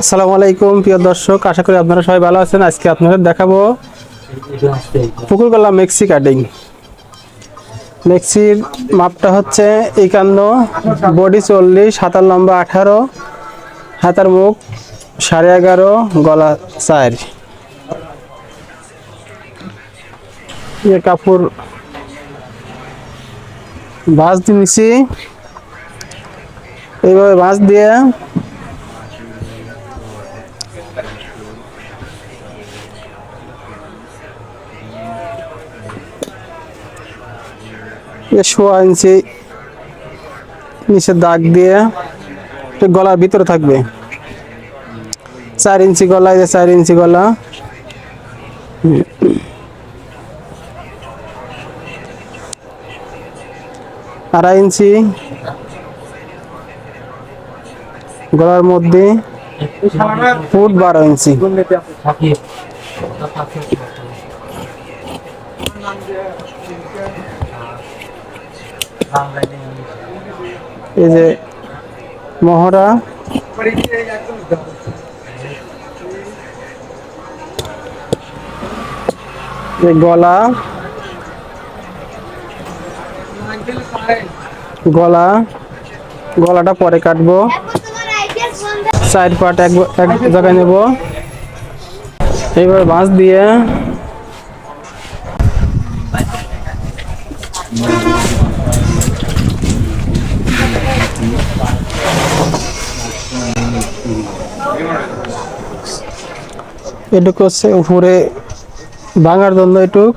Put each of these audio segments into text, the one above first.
আসসালামু আলাইকুম প্রিয় দর্শক, আশা করি আপনারা সবাই ভালো আছেন। আজকে আপনাদের দেখাবো পুকুর গলা মেক্সি কাটিং। মেক্সির মাপটা হচ্ছে 51, বডি 40, হাতার লম্বা 18, হাতার মুখ 11.5, গলা 4। কাপড় ভাঁজ দিয়েছি, এইভাবে ভাঁজ দিয়ে সোয়া ইঞ্চি নিচে দাগ দিয়ে গলার ভিতরে থাকবে। 4 ইঞ্চি গলা, 4 ইঞ্চি গলা, 2.5 ইঞ্চি গলার মধ্যে, ফুট 12 ইঞ্চি। এই যে মহড়া, গলা, গলাটা পরে কাটবো। সাইড পার্ট এক জায়গায় নেব, এইভাবে ভাঁজ দিয়ে এটুক হচ্ছে উপরে ভাঙার জন্য, এটুক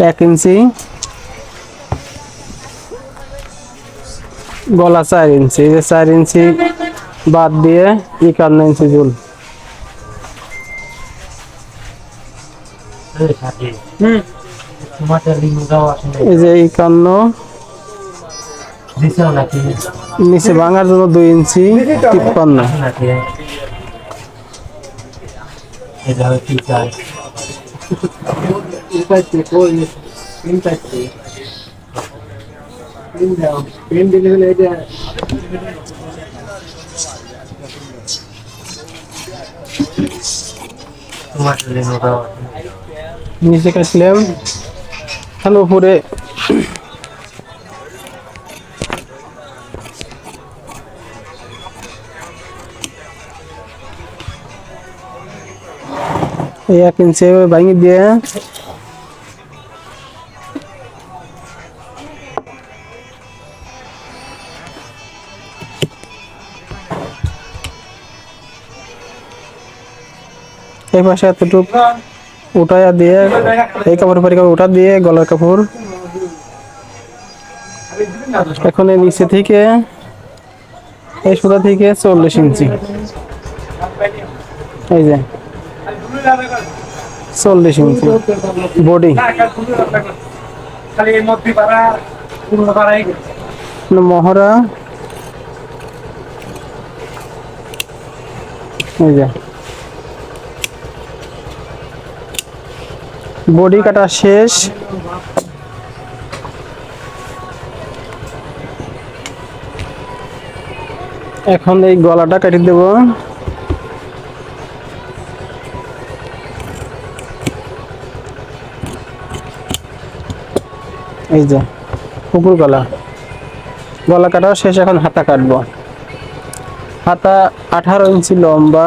1 ইঞ্চি, গলা 4 ইঞ্চি। এই যে 4 ইঞ্চি বাদ দিয়ে 51 ইঞ্চি ঝুল। এই যে 51, নিচে ভাঙার জন্য 2 ইঞ্চি, 53। নিচে কাটলাম, তাহলে উপরে এই 1 ইঞ্চি ভাঙি দিয়ে এই পাশে এতটুকু উঠাইয়া দিয়ে, এই কাপড় পরে উঠা দিয়ে গলার কাপড়। এখন এই নিচে থেকে, এই সুতা থেকে 40 ইঞ্চি, এই যে 40 ইঞ্চি বডি, মহড়া, এই যে বডি কাটা শেষ। এখন এই গলাটা কেটে দেব। এই যে পুকুর গলা কাটা শেষ। এখন হাতা কাটবো। হাতা 18 ইঞ্চি লম্বা,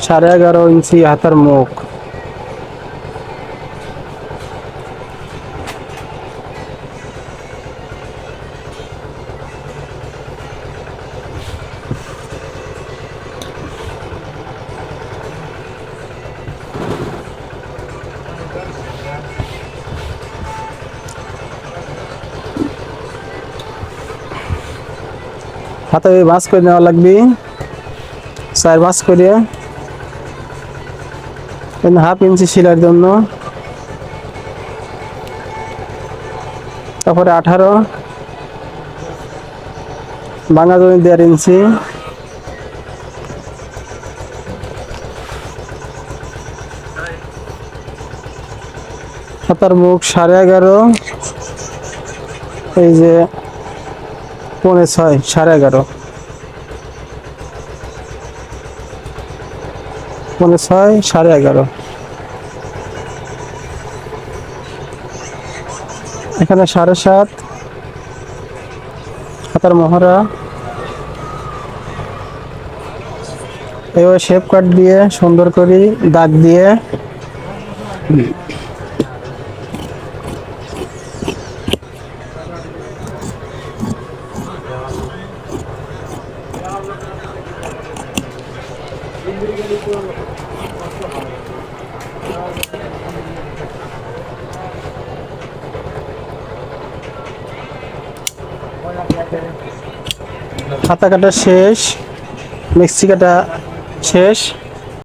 11.5 ইঞ্চি হাতার মুখ। হাতে ভাঁজ করে নেওয়া লাগবে, 4 ভাঁজ করে, 1/2 ইঞ্চি সেলাইয়ের জন্য। তারপরে 18 ভাঙা জমি 1.5 ইঞ্চি, হাতার মুখ 11.5, এই যে 5.6, 11.5। 6, 11.5। এখানে 7.5, হাতার মহড়া। এবার শেপ কাট দিয়ে সুন্দর করে দাগ দিয়ে হাতা কাটা শেষ, মেক্সি কাটা শেষ।